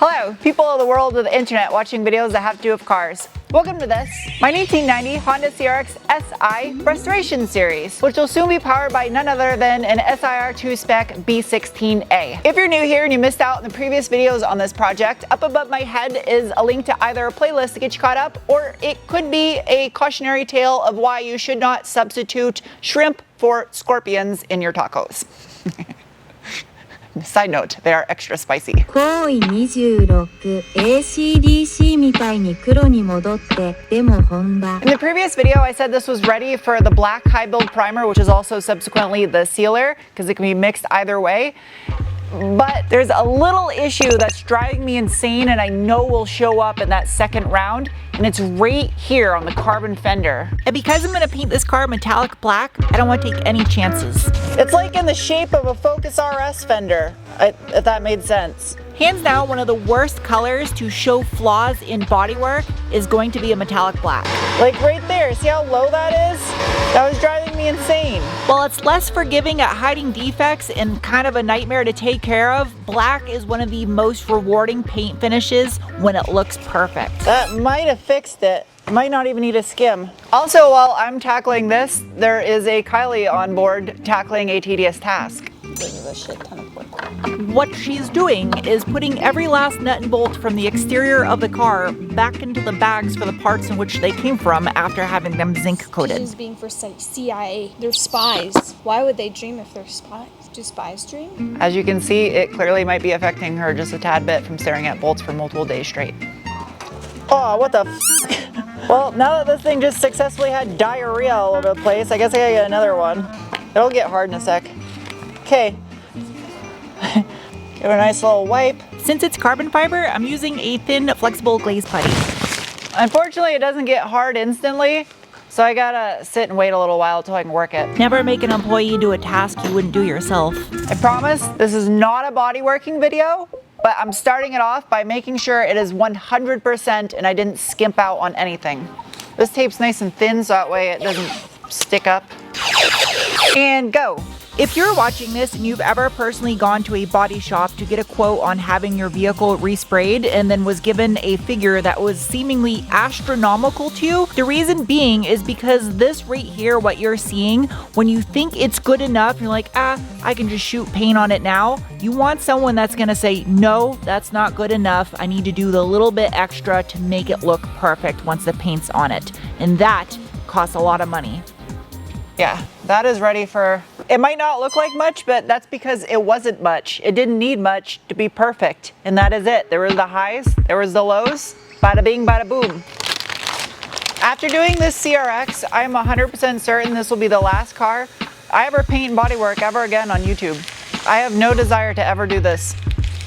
Hello, people of the world of the internet watching videos that have to do with cars. Welcome to this, my 1990 Honda CRX SI Restoration Series, which will soon be powered by none other than an SIR2 spec B16A. If you're new here and you missed out on the previous videos on this project, up above my head is a link to either a playlist to get you caught up, or it could be a cautionary tale of why you should not substitute shrimp for scorpions in your tacos. Side note, they are extra spicy. 行為26 ACDC みたいに黒に戻ってでも本場 In the previous video, I said this was ready for the black high build primer, which is also subsequently the sealer, because it can be mixed either way. But there's a little issue that's driving me insane and I know will show up in that second round, and it's right here on the carbon fender. And because I'm gonna paint this car metallic black, I don't want to take any chances. It's like in the shape of a Focus RS fender, if that made sense. Hands down, one of the worst colors to show flaws in bodywork is going to be a metallic black. Like right there, see how low that is? That was driving me insane. While it's less forgiving at hiding defects and kind of a nightmare to take care of, black is one of the most rewarding paint finishes when it looks perfect. That might have fixed it. Might not even need a skim. Also, while I'm tackling this, there is a Kylie on board tackling a tedious task. This is a shit ton of work. What she's doing is putting every last nut and bolt from the exterior of the car back into the bags for the parts in which they came from after having them zinc coated. She's being for CIA. They're spies. Why would they dream if they're spies? Do spies dream? As you can see, it clearly might be affecting her just a tad bit from staring at bolts for multiple days straight. Oh, what the f***? Well, now that this thing just successfully had diarrhea all over the place, I guess I gotta get another one. It'll get hard in a sec. Okay. Give it a nice little wipe. Since it's carbon fiber, I'm using a thin, flexible glaze putty. Unfortunately, it doesn't get hard instantly, so I gotta sit and wait a little while until I can work it. Never make an employee do a task you wouldn't do yourself. I promise this is not a body working video, but I'm starting it off by making sure it is 100% and I didn't skimp out on anything. This tape's nice and thin so that way it doesn't stick up. And go. If you're watching this and you've ever personally gone to a body shop to get a quote on having your vehicle resprayed and then was given a figure that was seemingly astronomical to you, the reason being is because this right here, what you're seeing, when you think it's good enough, you're like, I can just shoot paint on it now. You want someone that's gonna say, no, that's not good enough. I need to do the little bit extra to make it look perfect once the paint's on it. And that costs a lot of money. Yeah, that is ready for, it might not look like much, but that's because it wasn't much. It didn't need much to be perfect. And that is it. There were the highs, there was the lows, bada bing, bada boom. After doing this CRX, I'm 100% certain this will be the last car I ever paint bodywork ever again on YouTube. I have no desire to ever do this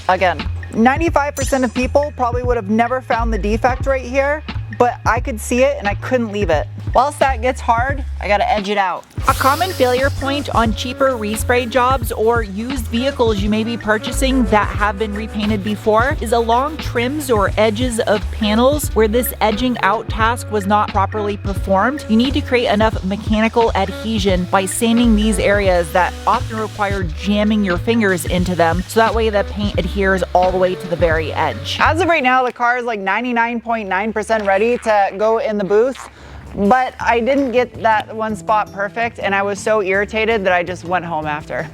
again. 95% of people probably would have never found the defect right here, but I could see it and I couldn't leave it. Whilst that gets hard, I gotta edge it out. A common failure point on cheaper respray jobs or used vehicles you may be purchasing that have been repainted before is along trims or edges of panels where this edging out task was not properly performed. You need to create enough mechanical adhesion by sanding these areas that often require jamming your fingers into them so that way the paint adheres all the way to the very edge. As of right now, the car is like 99.9% ready to go in the booth. But I didn't get that one spot perfect and I was so irritated that I just went home after.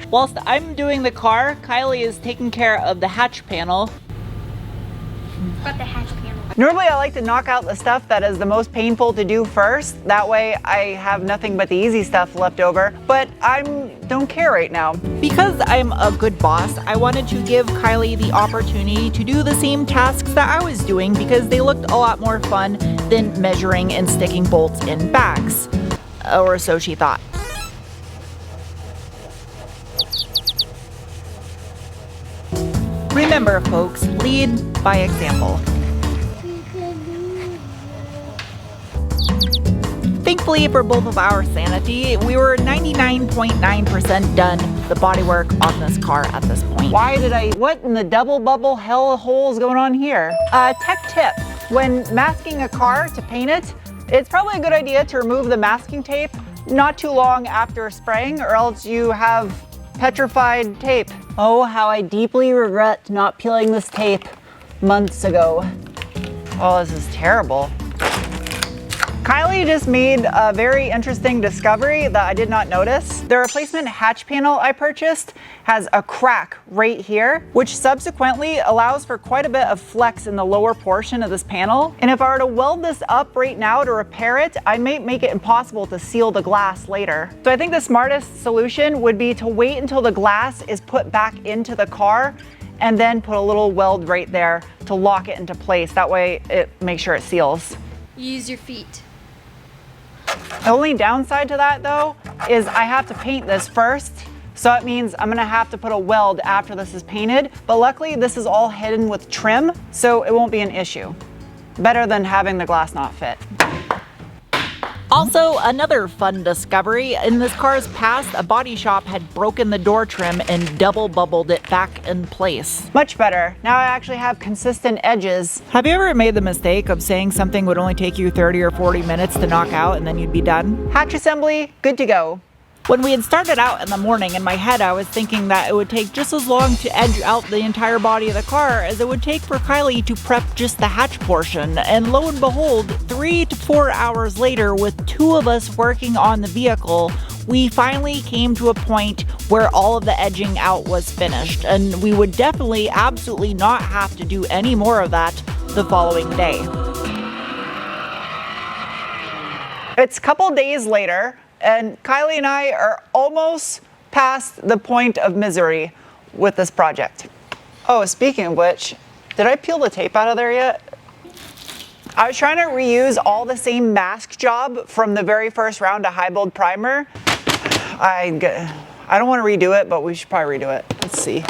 Whilst I'm doing the car, Kylie is taking care of the hatch panel. But the hatch panel. Normally I like to knock out the stuff that is the most painful to do first. That way I have nothing but the easy stuff left over, but I don't care right now. Because I'm a good boss, I wanted to give Kylie the opportunity to do the same tasks that I was doing because they looked a lot more fun than measuring and sticking bolts in bags. Or so she thought. Remember folks, lead by example. Thankfully for both of our sanity, we were 99.9% done the bodywork on this car at this point. What in the double bubble hell hole is going on here? Tech tip, when masking a car to paint it, it's probably a good idea to remove the masking tape not too long after spraying or else you have petrified tape. Oh, how I deeply regret not peeling this tape months ago. Oh, this is terrible. Kylie just made a very interesting discovery that I did not notice. The replacement hatch panel I purchased has a crack right here, which subsequently allows for quite a bit of flex in the lower portion of this panel. And if I were to weld this up right now to repair it, I might make it impossible to seal the glass later. So I think the smartest solution would be to wait until the glass is put back into the car and then put a little weld right there to lock it into place. That way it makes sure it seals. Use your feet. The only downside to that though is I have to paint this first. So it means I'm gonna have to put a weld after this is painted. But luckily this is all hidden with trim, so it won't be an issue. Better than having the glass not fit. Also, another fun discovery, in this car's past, a body shop had broken the door trim and double bubbled it back in place. Much better. Now I actually have consistent edges. Have you ever made the mistake of saying something would only take you 30 or 40 minutes to knock out and then you'd be done? Hatch assembly, good to go. When we had started out in the morning, in my head I was thinking that it would take just as long to edge out the entire body of the car as it would take for Kylie to prep just the hatch portion. And lo and behold, 3 to 4 hours later, with 2 of us working on the vehicle, we finally came to a point where all of the edging out was finished. And we would definitely, absolutely not have to do any more of that the following day. It's a couple days later, and Kylie and I are almost past the point of misery with this project. Oh, speaking of which, did I peel the tape out of there yet? I was trying to reuse all the same mask job from the very first round of high build primer. I don't want to redo it, but we should probably redo it. Let's see.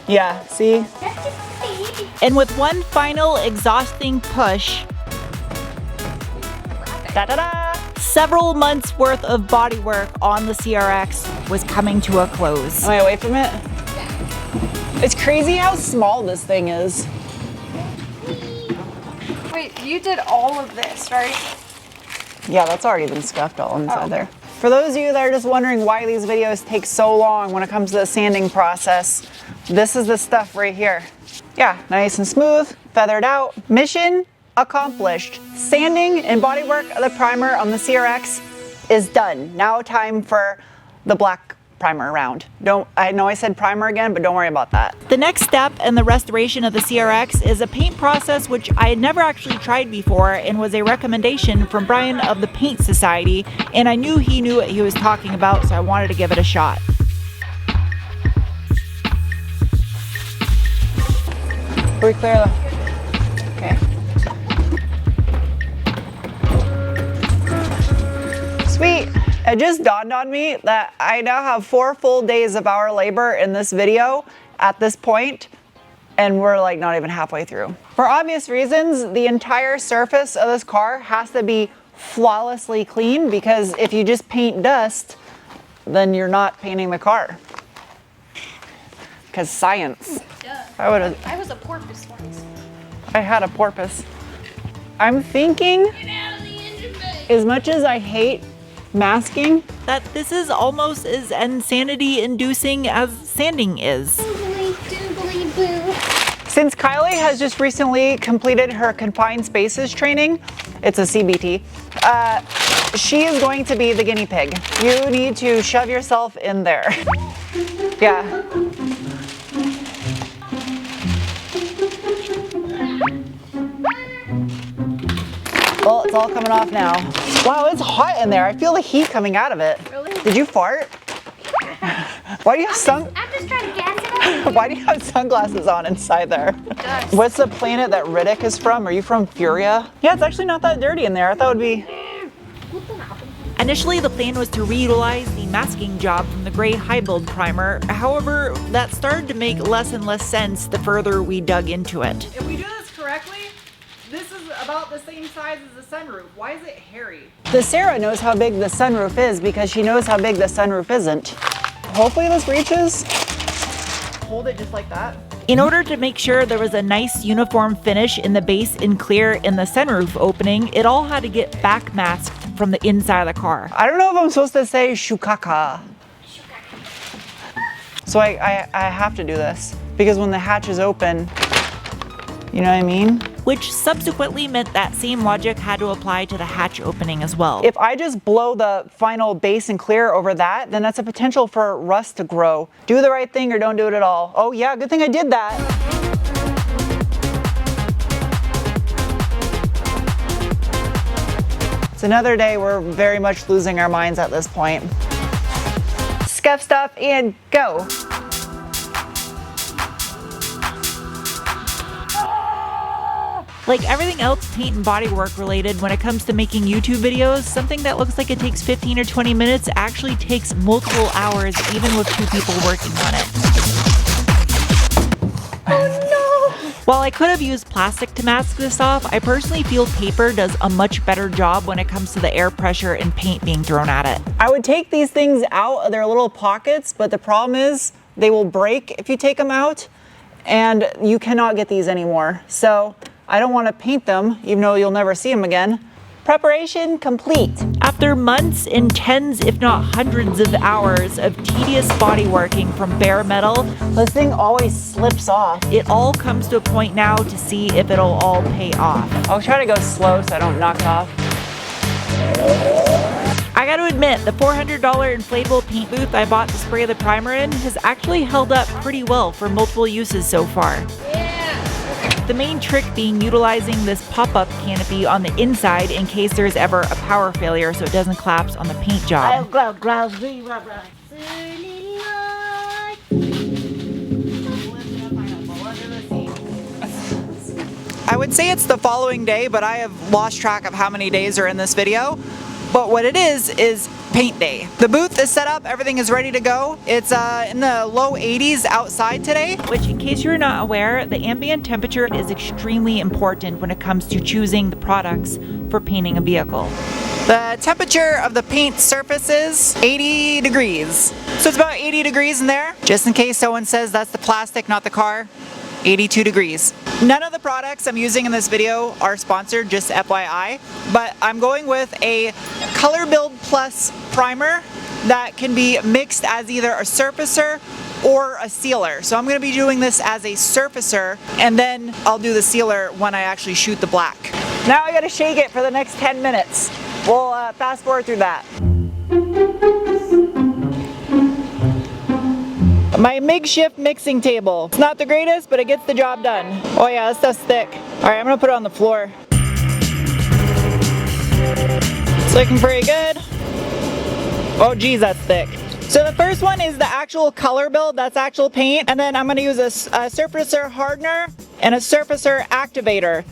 Yeah, see? And with one final exhausting push, da-da-da! Several months worth of bodywork on the CRX was coming to a close. Am I away from it? Yeah. It's crazy how small this thing is. Wait, you did all of this, right? Yeah, that's already been scuffed all inside there. For those of you that are just wondering why these videos take so long when it comes to the sanding process, this is the stuff right here. Yeah, nice and smooth, feathered out. Mission accomplished. Sanding and bodywork of the primer on the CRX is done. Now time for the black primer round. I know I said primer again, but don't worry about that. The next step in the restoration of the CRX is a paint process which I had never actually tried before and was a recommendation from Brian of the Paint Society, and I knew he knew what he was talking about, so I wanted to give it a shot. Are we clear? Okay. Sweet. It just dawned on me that I now have 4 full days of our labor in this video at this point, and we're like not even halfway through. For obvious reasons, the entire surface of this car has to be flawlessly clean, because if you just paint dust, then you're not painting the car. Because science. I was a porpoise once. I had a porpoise. I'm thinking, as much as I hate masking, that this is almost as insanity-inducing as sanding is. Since Kylie has just recently completed her confined spaces training, it's a CBT, she is going to be the guinea pig. You need to shove yourself in there. Yeah. Well, it's all coming off now. Wow, it's hot in there. I feel the heat coming out of it. Really? Did you fart? Why do you have I'm just trying to gas it up. Why do you have sunglasses on inside there? Dust. What's the planet that Riddick is from? Are you from Furia? Yeah, it's actually not that dirty in there. I thought it would be. Initially, the plan was to reutilize the masking job from the gray high build primer. However, that started to make less and less sense the further we dug into it. If we do this correctly, this is about the same size as the sunroof. Why is it hairy? The Sarah knows how big the sunroof is because she knows how big the sunroof isn't. Hopefully this reaches. Hold it just like that. In order to make sure there was a nice uniform finish in the base and clear in the sunroof opening, it all had to get back masked from the inside of the car. I don't know if I'm supposed to say shukaka. So I have to do this because when the hatch is open, you know what I mean? Which subsequently meant that same logic had to apply to the hatch opening as well. If I just blow the final base and clear over that, then that's a potential for rust to grow. Do the right thing or don't do it at all. Oh yeah, good thing I did that. It's another day we're very much losing our minds at this point. Scuff stuff and go. Like everything else paint and bodywork related, when it comes to making YouTube videos, something that looks like it takes 15 or 20 minutes actually takes multiple hours, even with 2 people working on it. Oh no! While I could have used plastic to mask this off, I personally feel paper does a much better job when it comes to the air pressure and paint being thrown at it. I would take these things out of their little pockets, but the problem is they will break if you take them out, and you cannot get these anymore. So I don't want to paint them, even though you'll never see them again. Preparation complete. After months and tens, if not hundreds of hours of tedious bodyworking from bare metal, This thing always slips off. it all comes to a point now to see if it'll all pay off. I'll try to go slow so I don't knock it off. I gotta admit, the $400 inflatable paint booth I bought to spray the primer in has actually held up pretty well for multiple uses so far. The main trick being utilizing this pop-up canopy on the inside in case there's ever a power failure so it doesn't collapse on the paint job. I would say it's the following day, but I have lost track of how many days are in this video. But what it is paint day. The booth is set up, everything is ready to go. It's in the low 80s outside today. Which, in case you're not aware, the ambient temperature is extremely important when it comes to choosing the products for painting a vehicle. The temperature of the paint surface is 80 degrees. So it's about 80 degrees in there. Just in case someone says that's the plastic, not the car. 82 degrees. None of the products I'm using in this video are sponsored, just FYI, but I'm going with a Color Build Plus primer that can be mixed as either a surfacer or a sealer. So I'm going to be doing this as a surfacer, and then I'll do the sealer when I actually shoot the black. Now I gotta shake it for the next 10 minutes. We'll fast forward through that. My makeshift mixing table. It's not the greatest, but it gets the job done. Oh yeah, this stuff's thick. All right, I'm gonna put it on the floor. It's looking pretty good. Oh geez, that's thick. So the first one is the actual color build, that's actual paint, and then I'm gonna use a surfacer hardener and a surfacer activator.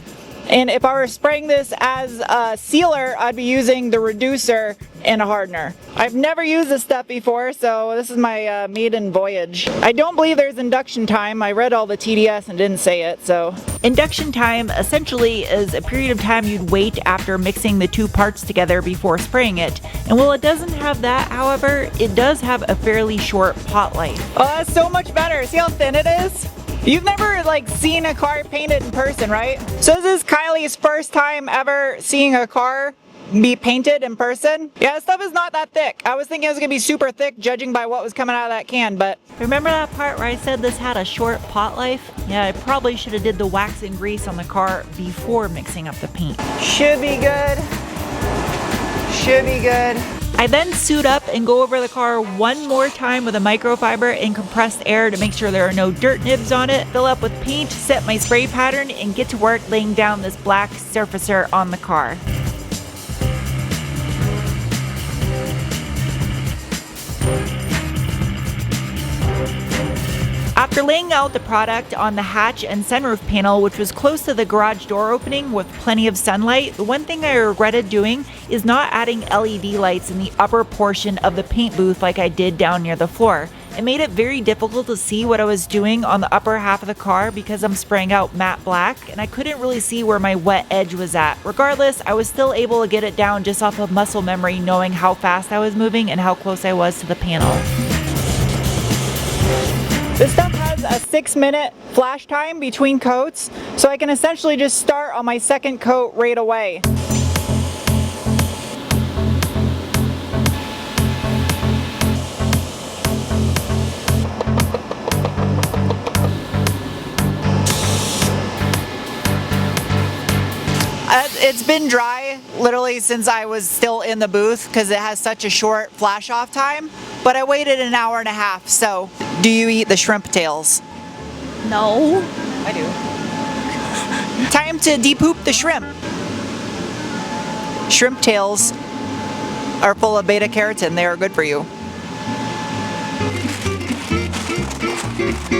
And if I were spraying this as a sealer, I'd be using the reducer and a hardener. I've never used this stuff before, so this is my maiden voyage. I don't believe there's induction time. I read all the TDS and didn't say it, so. Induction time essentially is a period of time you'd wait after mixing the 2 parts together before spraying it. And while it doesn't have that, however, it does have a fairly short pot life. Oh, that's so much better. See how thin it is? You've never seen a car painted in person, right? So this is Kylie's first time ever seeing a car be painted in person. Yeah, this stuff is not that thick. I was thinking it was gonna be super thick judging by what was coming out of that can, but. Remember that part where I said this had a short pot life? Yeah, I probably should have did the wax and grease on the car before mixing up the paint. Should be good. Should be good. I then suit up and go over the car one more time with a microfiber and compressed air to make sure there are no dirt nibs on it, fill up with paint, set my spray pattern, and get to work laying down this black surfacer on the car. After laying out the product on the hatch and sunroof panel, which was close to the garage door opening with plenty of sunlight, the one thing I regretted doing is not adding LED lights in the upper portion of the paint booth like I did down near the floor. It made it very difficult to see what I was doing on the upper half of the car because I'm spraying out matte black and I couldn't really see where my wet edge was at. Regardless, I was still able to get it down just off of muscle memory, knowing how fast I was moving and how close I was to the panel. This stuff has a 6-minute flash time between coats, so I can essentially just start on my second coat right away. It's been dry literally since I was still in the booth because it has such a short flash off time, but I waited an hour and a half. So do you eat the shrimp tails? No. I do. Time to depoop the shrimp. Shrimp tails are full of beta carotene. They are good for you.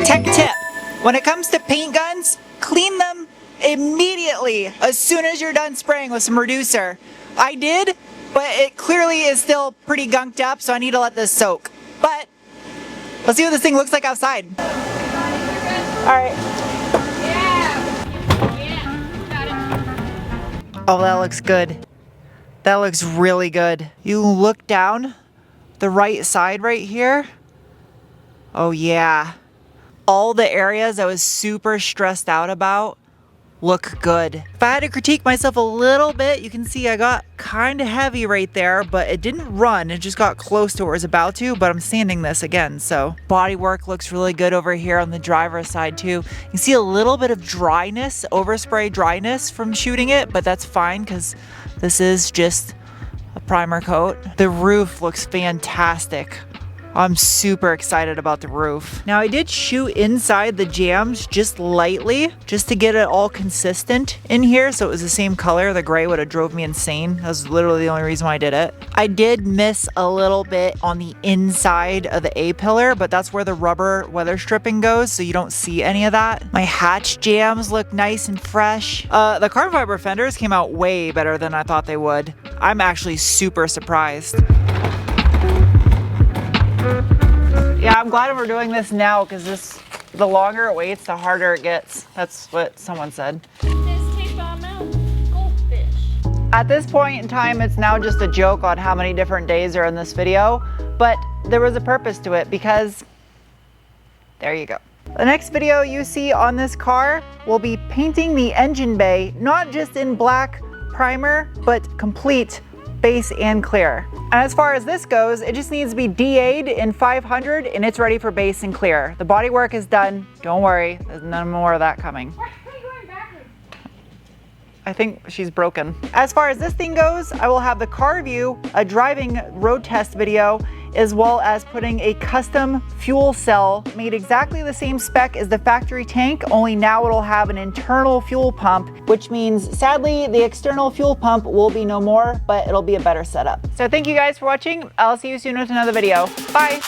Tech tip. When it comes to paint guns, clean them immediately as soon as you're done spraying with some reducer. I did, but it clearly is still pretty gunked up, so I need to let this soak. But let's see what this thing looks like outside. All right. Oh, that looks good. That looks really good. You look down the right side right here. Oh yeah. All the areas I was super stressed out about look good. If I had to critique myself a little bit, you can see I got kind of heavy right there, but it didn't run. It just got close to where it was about to, but I'm sanding this again. So bodywork looks really good over here on the driver's side too. You can see a little bit of dryness, overspray dryness from shooting it, but that's fine because this is just a primer coat. The roof looks fantastic. I'm super excited about the roof. Now I did shoot inside the jams just lightly, just to get it all consistent in here so it was the same color. The gray would have drove me insane. That was literally the only reason why I did it. I did miss a little bit on the inside of the A-pillar, but that's where the rubber weather stripping goes, so you don't see any of that. My hatch jams look nice and fresh. The carbon fiber fenders came out way better than I thought they would. I'm actually super surprised. Yeah, I'm glad we're doing this now because the longer it waits, the harder it gets. That's what someone said. At this point in time, it's now just a joke on how many different days are in this video, but there was a purpose to it because there you go. The next video you see on this car will be painting the engine bay, not just in black primer, but complete base and clear. And as far as this goes, it just needs to be DA'd in 500 and it's ready for base and clear. The body work is done. Don't worry, there's none more of that coming. I think she's broken. As far as this thing goes, I will have the car view, a driving road test video, as well as putting a custom fuel cell made exactly the same spec as the factory tank, only now it'll have an internal fuel pump, which means sadly the external fuel pump will be no more, but it'll be a better setup. So thank you guys for watching. I'll see you soon with another video. Bye.